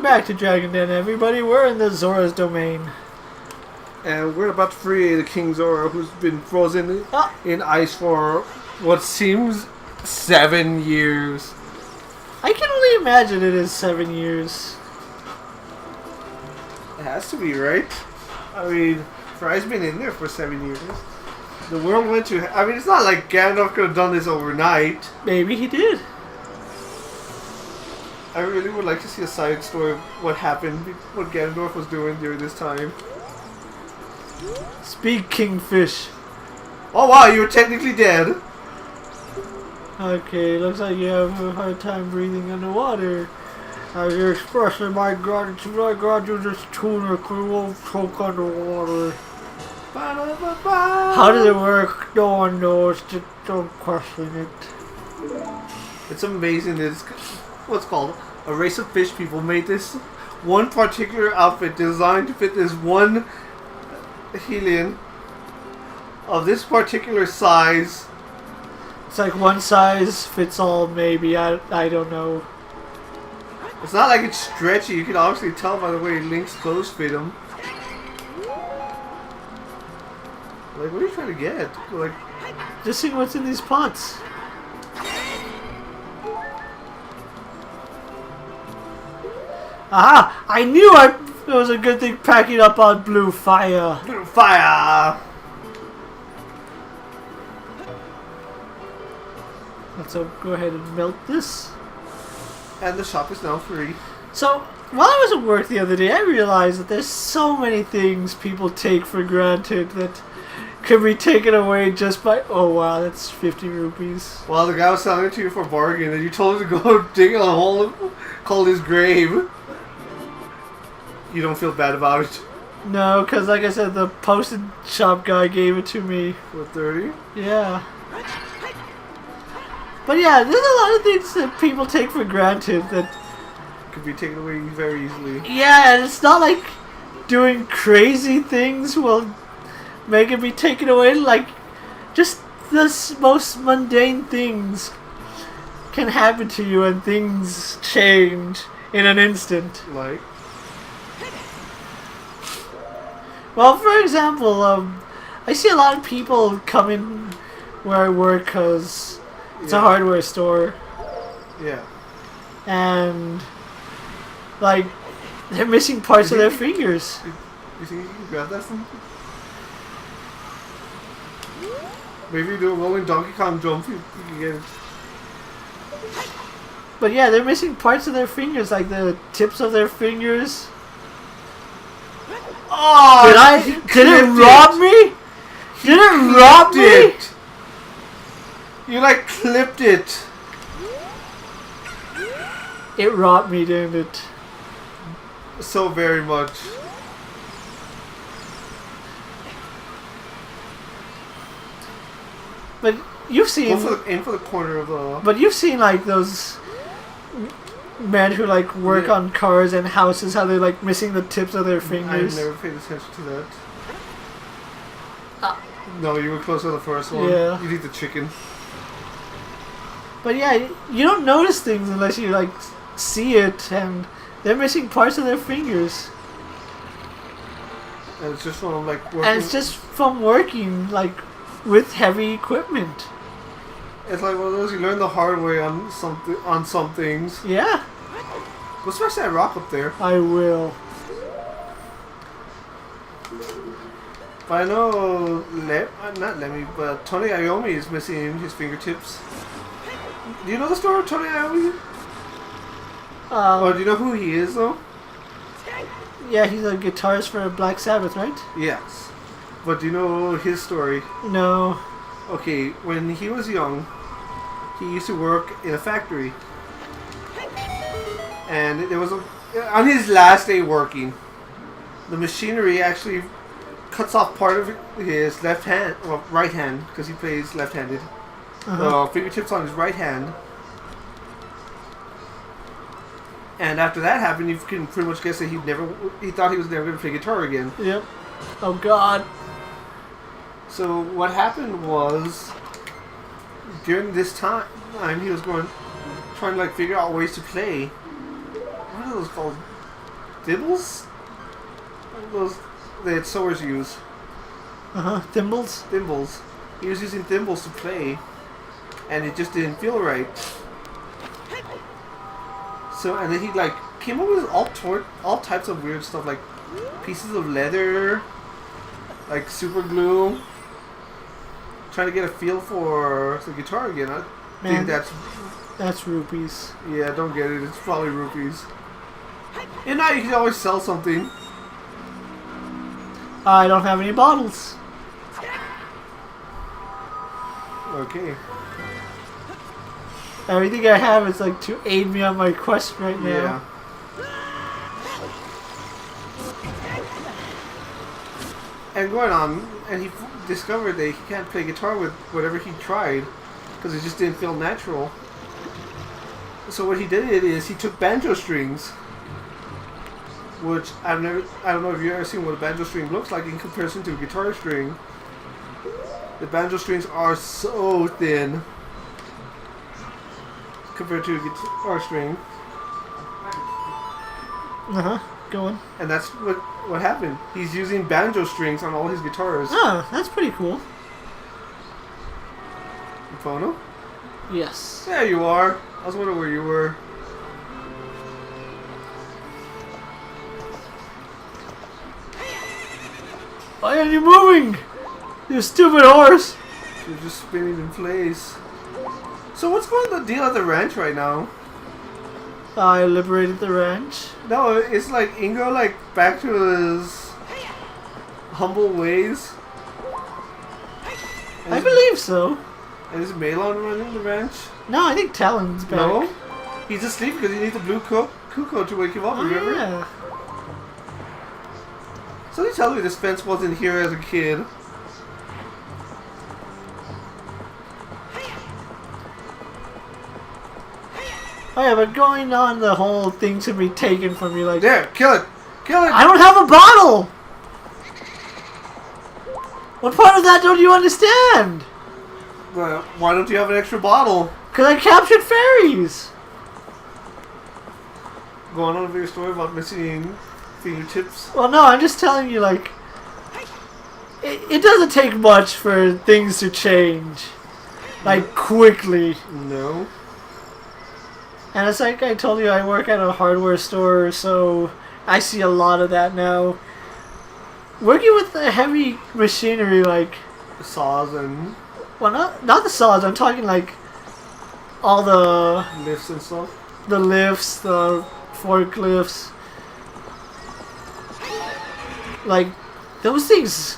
back to Dragon Den, everybody. We're in the Zora's domain. And we're about to free the King Zora, who's been frozen in ice for what seems 7 years. I can only imagine it is 7 years. It has to be, right? I mean, Fry's been in there for 7 years. The world went to... I mean, it's not like Gandalf could have done this overnight. Maybe he did. I really would like to see a side story of what happened, what Ganondorf was doing during this time. Speak, Kingfish. Oh wow, you were technically dead. Okay, looks like you have a hard time breathing underwater. As you're expressing my gratitude, I got you this tunic, you won't choke underwater. How does it work? No one knows, just don't question it. It's amazing that it's what's called a race of fish people made this one particular outfit designed to fit this one Hylian of this particular size. It's like one size fits all, maybe. I don't know. It's not like it's stretchy. You can obviously tell by the way Link's clothes fit him. Like, what are you trying to get? Like, just see what's in these pots. Aha! I knew it was a good thing packing up on blue fire. Blue fire! Let's go ahead and melt this. And the shop is now free. So, while I was at work the other day, I realized that there's so many things people take for granted that could be taken away just by... Oh wow, that's 50 rupees. Well, the guy was selling it to you for a bargain, and you told him to go dig a hole called his grave. You don't feel bad about it? No, because like I said, the posted shop guy gave it to me. For 30? Yeah. But yeah, there's a lot of things that people take for granted that... Could be taken away very easily. Yeah, and it's not like doing crazy things will make it be taken away. Like, just the most mundane things can happen to you and things change in an instant. Like? Well, for example, I see a lot of people come in where I work because it's a hardware store. Yeah. And, like, they're missing parts of their fingers. You think you can grab that from? Maybe you do a rolling Donkey Kong jump, you can get it. But yeah, they're missing parts of their fingers, like the tips of their fingers. Oh! Did it rob me? Did it rob me? You like clipped it. It robbed me, didn't it? So very much. But you've seen... Aim for the corner of the... But you've seen like those men who like work on cars and houses, how they're like missing the tips of their fingers. I never paid attention to that. No, you were close to the first one. Yeah. You need the chicken. But yeah, you don't notice things unless you like see it, and they're missing parts of their fingers. And it's just from like working. And it's just from working like with heavy equipment. It's like one of those you learn the hard way on some things. Yeah. Go smash that rock up there. I will. But I know not Lemmy, but Tony Iommi is missing his fingertips. Do you know the story of Tony Iommi? Or do you know who he is though? Yeah, he's a guitarist for Black Sabbath, right? Yes. But do you know his story? No. Okay, when he was young, he used to work in a factory. And there was on his last day working, the machinery actually cuts off part of his left hand, well, right hand, because he plays left-handed. Fingertips on his right hand. And after that happened, you can pretty much guess that he thought he was never going to play guitar again. Yep. Oh God. So what happened was, during this time he was trying to like figure out ways to play. What are those called? Dibbles? Those that sewers use. Thimbles? Thimbles. He was using thimbles to play, and it just didn't feel right. So, and then he like came up with all types of weird stuff, like pieces of leather, like super glue, trying to get a feel for the guitar again. I think that's rupees. Yeah, don't get it. It's probably rupees. And now you can always sell something. I don't have any bottles. Okay. Everything I have is like to aid me on my quest right now. Yeah. And going on, and he discovered that he can't play guitar with whatever he tried because it just didn't feel natural. So what he did is he took banjo strings, which I don't know if you've ever seen what a banjo string looks like in comparison to a guitar string. The banjo strings are so thin compared to a guitar string. Go on. And that's what happened. He's using banjo strings on all his guitars. Oh, that's pretty cool. Phono? Yes. There you are. I was wondering where you were. Why are you moving? You stupid horse! You're just spinning in place. So what's going on the deal at the ranch right now? I liberated the ranch. No, it's like Ingo like back to his humble ways. I believe so. And is Malon running the ranch? No, I think Talon's back. No, he's asleep because he needs the blue Kuko to wake him up. Remember? Yeah. So they tell me this fence wasn't here as a kid. Oh yeah, but going on the whole thing to be taken from you like... There, kill it! Kill it! I don't have a bottle! What part of that don't you understand? Why don't you have an extra bottle? Because I captured fairies! Going on with your story about missing fingertips? Well, no, I'm just telling you, like... It doesn't take much for things to change. Like, quickly. No. And it's like I told you, I work at a hardware store, so I see a lot of that now. Working with the heavy machinery, like... Saws and... Well, not the saws, I'm talking like... all the... lifts and stuff? The lifts, the forklifts. Like, those things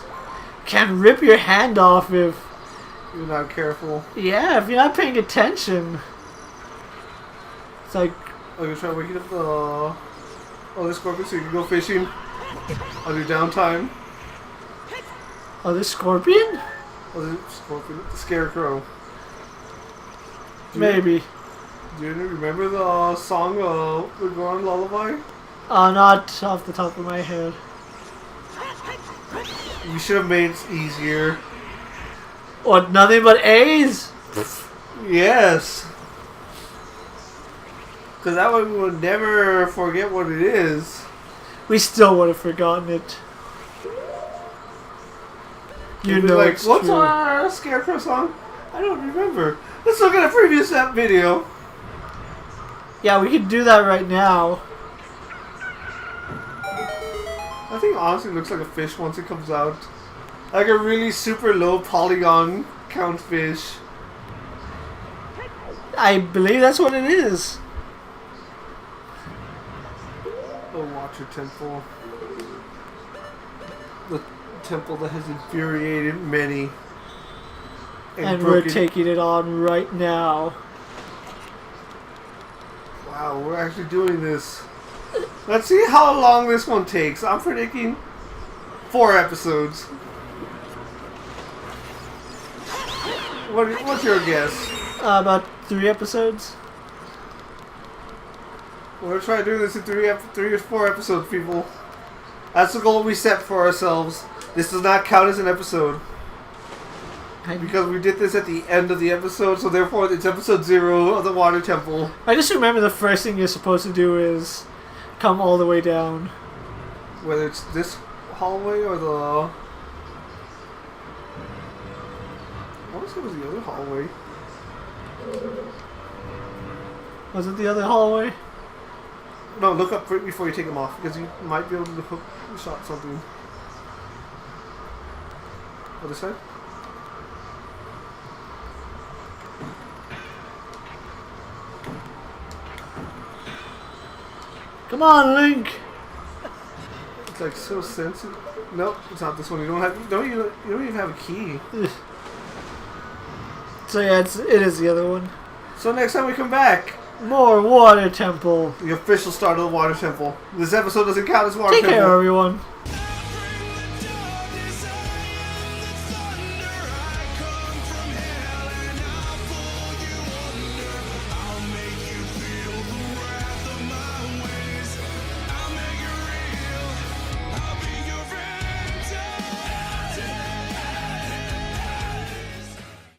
can rip your hand off if... You're not careful. Yeah, if you're not paying attention. It's like... Oh, you're trying to wake up the... Oh, the scorpion so you can go fishing on your downtime. Oh, the scorpion? Oh, the scorpion. The scarecrow. Maybe. Do you remember the song The Goron Lullaby? Not off the top of my head. You should have made it easier. What, nothing but A's? Yes. Because that way we would never forget what it is. We still would have forgotten it. You know like, it's what's true. our Scarecrow song? I don't remember. Let's look at a previous video. Yeah, we can do that right now. I think honestly it looks like a fish once it comes out. Like a really super low polygon count fish. I believe that's what it is. The Watcher Temple. The temple that has infuriated many. And we're taking it on right now. Wow, we're actually doing this. Let's see how long this one takes. I'm predicting 4 episodes. What's your guess? About 3 episodes. We're gonna try doing this in 3 or 4 episodes, people. That's the goal we set for ourselves. This does not count as an episode. Because we did this at the end of the episode, so therefore it's episode 0 of the Water Temple. I just remember the first thing you're supposed to do is come all the way down. Whether it's this hallway or the... I want to say it was the other hallway. Was it the other hallway? No, look up before you take them off, because you might be able to hook shot something. Other side? Come on, Link! It's like so sensitive. Nope, it's not this one. You don't even have a key. So yeah, it is the other one. So next time we come back, More water temple. the official start of the water temple. This episode doesn't count as water Take temple. care, everyone.